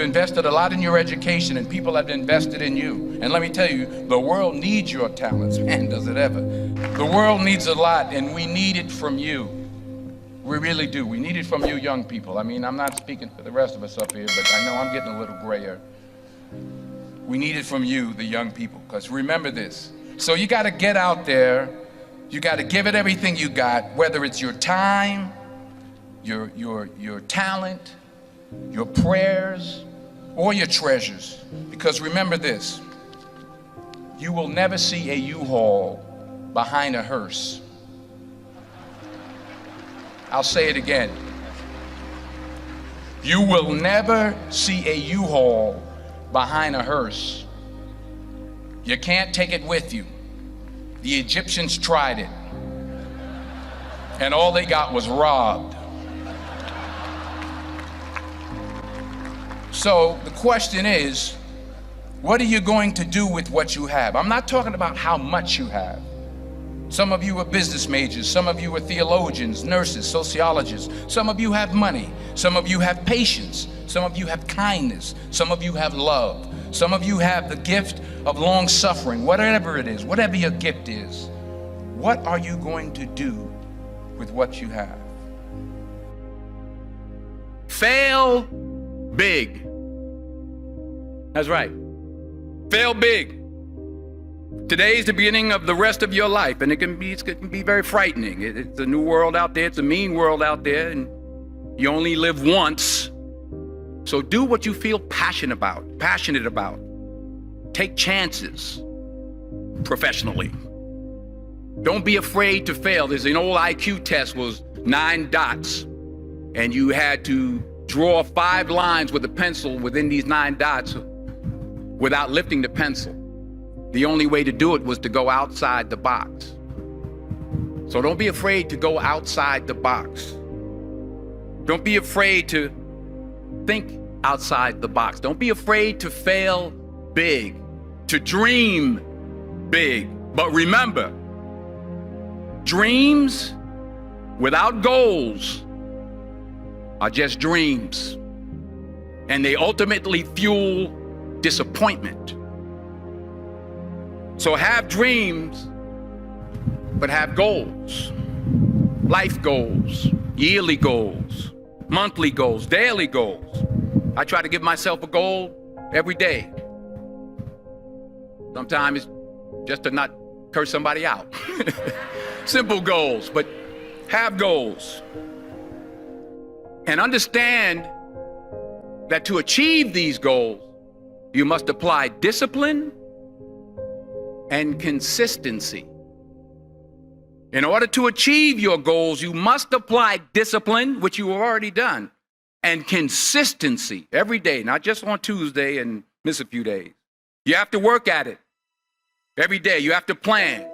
invested a lot in your education, and people have invested in you. And let me tell you, the world needs your talents. Man, does it ever. The world needs a lot, and we need it from you. We really do. We need it from you young people. I mean, I'm not speaking for the rest of us up here, but I know I'm getting a little grayer. We need it from you, the young people, because remember this. So you got to get out there. You got to give it everything you got, whether it's your time, your talent, your prayers, or your treasures. Because remember this, you will never see a U-Haul behind a hearse. I'll say it again. You will never see a U-Haul behind a hearse. You can't take it with you. The Egyptians tried it, and all they got was robbed. So the question is, what are you going to do with what you have? I'm not talking about how much you have. Some of you are business majors, some of you are theologians, nurses, sociologists. Some of you have money, some of you have patience, some of you have kindness, some of you have love, some of you have the gift of long suffering. Whatever it is, whatever your gift is, what are you going to do with what you have? Fail big. That's right. Fail big. Today's the beginning of the rest of your life, and it can be very frightening. It's a new world out there. It's a mean world out there, and you only live once. So do what you feel passionate about. Take chances professionally. Don't be afraid to fail. There's an old IQ test, was 9 dots, and you had to draw 5 lines with a pencil within these 9 dots without lifting the pencil. The only way to do it was to go outside the box. So don't be afraid to go outside the box. Don't be afraid to think outside the box. Don't be afraid to fail big, to dream big. But remember, dreams without goals are just dreams, and they ultimately fuel disappointment. So have dreams, but have goals. Life goals, yearly goals, monthly goals, daily goals. I try to give myself a goal every day. Sometimes it's just to not curse somebody out. Simple goals, but have goals. And understand that to achieve these goals, you must apply discipline and consistency. In order to achieve your goals, you must apply discipline, which you have already done, and consistency every day, not just on Tuesday and miss a few days. You have to work at it every day. You have to plan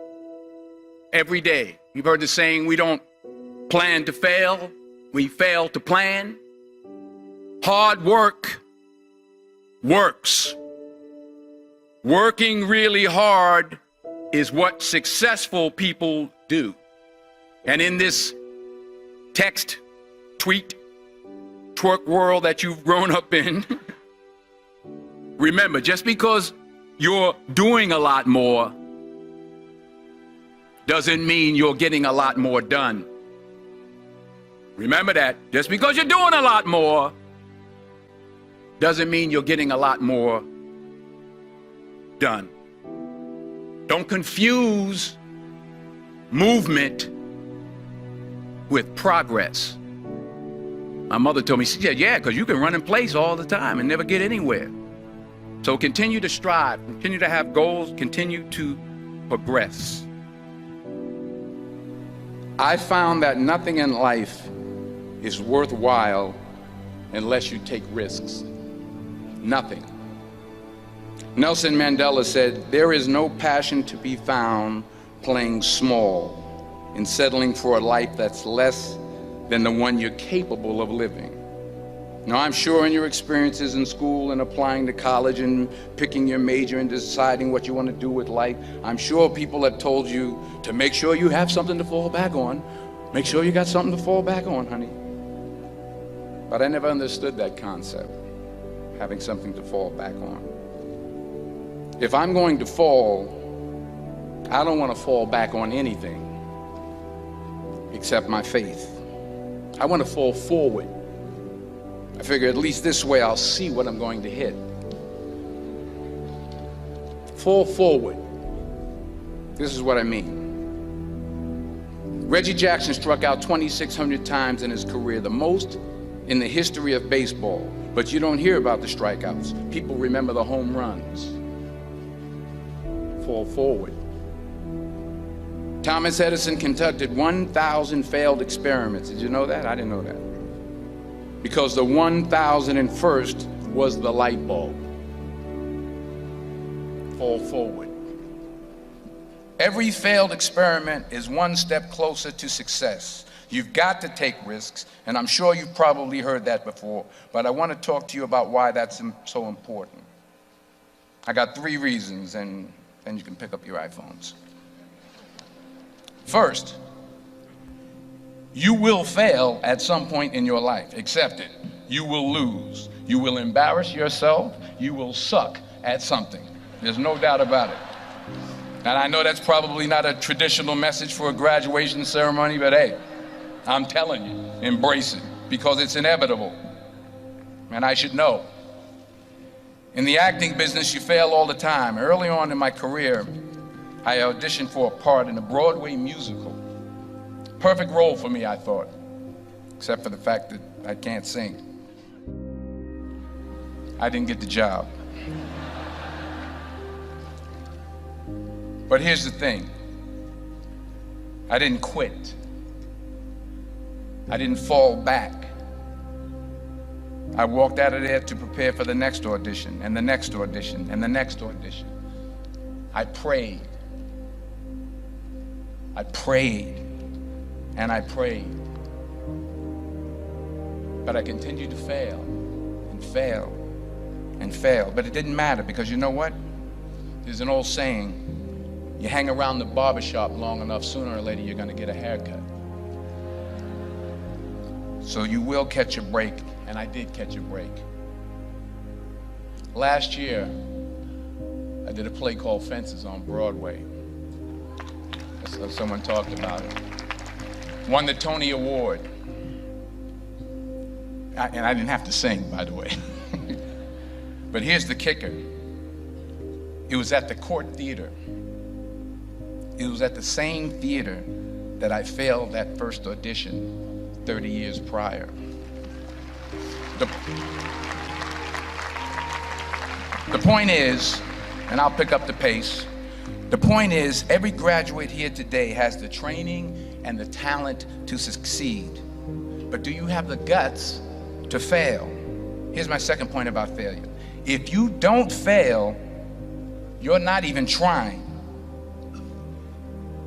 every day. You've heard the saying, we don't plan to fail, we fail to plan. Hard work works. Working really hard is what successful people do. And in this text, tweet, twerk world that you've grown up in, remember, just because you're doing a lot more doesn't mean you're getting a lot more done. Remember that. Just because you're doing a lot more doesn't mean you're getting a lot more done. Don't confuse movement with progress. My mother told me, she said, yeah, because you can run in place all the time and never get anywhere. So continue to strive, continue to have goals, continue to progress. I found that nothing in life is worthwhile unless you take risks. Nothing. Nelson Mandela said, there is no passion to be found playing small and settling for a life that's less than the one you're capable of living. Now, I'm sure in your experiences in school and applying to college and picking your major and deciding what you want to do with life, I'm sure people have told you to make sure you have something to fall back on. Make sure you got something to fall back on, honey. But I never understood that concept. having something to fall back on. If I'm going to fall, I don't want to fall back on anything except my faith. I want to fall forward. I figure at least this way I'll see what I'm going to hit. Fall forward. This is what I mean. Reggie Jackson struck out 2,600 times in his career, the most in the history of baseball. But you don't hear about the strikeouts. People remember the home runs. Fall forward. Thomas Edison conducted 1,000 failed experiments. Did you know that? I didn't know that. Because the 1,001st was the light bulb. Fall forward. Every failed experiment is one step closer to success. You've got to take risks, and I'm sure you've probably heard that before, but I want to talk to you about why that's so important. I got 3 reasons, and then you can pick up your iPhones. First, you will fail at some point in your life. Accept it. You will lose. You will embarrass yourself. You will suck at something. There's no doubt about it. And I know that's probably not a traditional message for a graduation ceremony, but hey, I'm telling you, embrace it, because it's inevitable. And I should know. In the acting business, you fail all the time. Early on in my career, I auditioned for a part in a Broadway musical. Perfect role for me, I thought, except for the fact that I can't sing. I didn't get the job. But here's the thing. I didn't quit. I didn't fall back. I walked out of there to prepare for the next audition, and the next audition, and the next audition. I prayed. I prayed, and I prayed. But I continued to fail, and fail, and fail. But it didn't matter, because you know what? There's an old saying, you hang around the barbershop long enough, sooner or later you're gonna get a haircut. So you will catch a break, and I did catch a break. Last year, I did a play called Fences on Broadway. Someone talked about it. Won the Tony Award. And I didn't have to sing, by the way. But here's the kicker. It was at the Court Theater. It was at the same theater that I failed that first audition 30 years prior. The point is, and I'll pick up the pace, the point is, every graduate here today has the training and the talent to succeed. But do you have the guts to fail? Here's my second point about failure. If you don't fail, you're not even trying.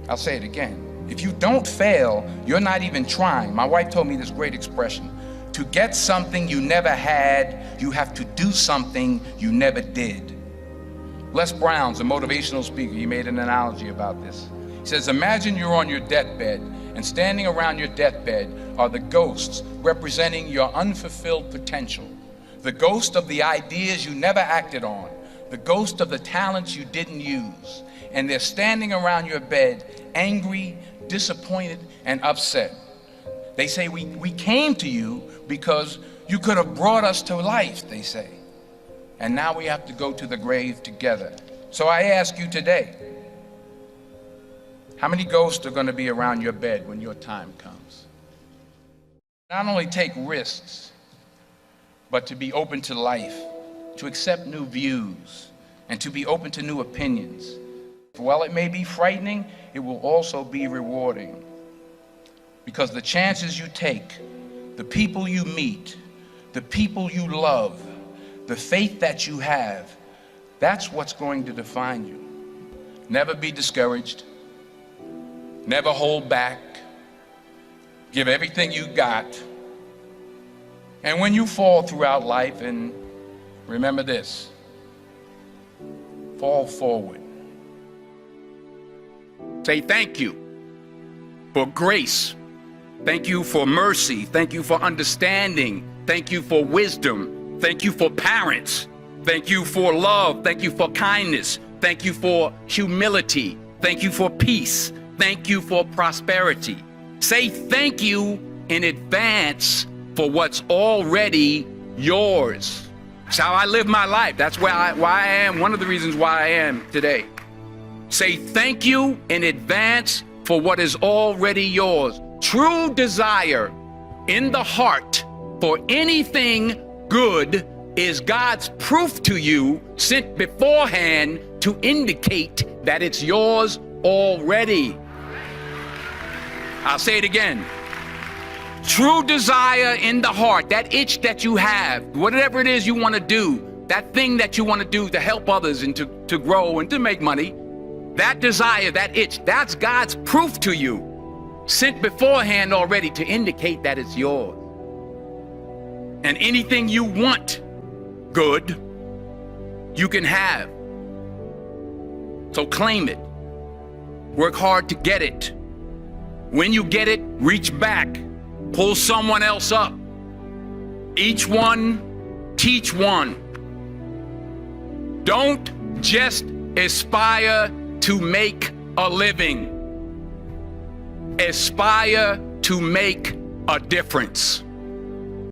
I'll say it again. If you don't fail, you're not even trying. My wife told me this great expression. To get something you never had, you have to do something you never did. Les Brown's a motivational speaker. He made an analogy about this. He says, imagine you're on your deathbed, and standing around your deathbed are the ghosts representing your unfulfilled potential. The ghost of the ideas you never acted on. The ghost of the talents you didn't use. And they're standing around your bed, angry, disappointed, and upset. They say, we came to you because you could have brought us to life, they say. And now we have to go to the grave together. So I ask you today, how many ghosts are going to be around your bed when your time comes? Not only take risks, but to be open to life, to accept new views, and to be open to new opinions. While it may be frightening, it will also be rewarding. Because the chances you take, the people you meet, the people you love, the faith that you have, that's what's going to define you. Never be discouraged. Never hold back. Give everything you got. And when you fall throughout life, and remember this, fall forward. Say thank you for grace. Thank you for mercy. Thank you for understanding. Thank you for wisdom. Thank you for parents. Thank you for love. Thank you for kindness. Thank you for humility. Thank you for peace. Thank you for prosperity. Say thank you in advance for what's already yours. That's how I live my life. That's why I am, one of the reasons why I am today. Say thank you in advance for what is already yours. True desire in the heart for anything good is God's proof to you, sent beforehand to indicate that it's yours already. I'll say it again. True desire in the heart, that itch that you have, whatever it is you want to do, that thing that you want to do to help others and to grow and to make money, that desire, that itch, that's God's proof to you, sent beforehand already to indicate that it's yours. And anything you want good, you can have. So claim it. Work hard to get it. When you get it, reach back. Pull someone else up. Each one, teach one. Don't just aspire to make a living. Aspire to make a difference.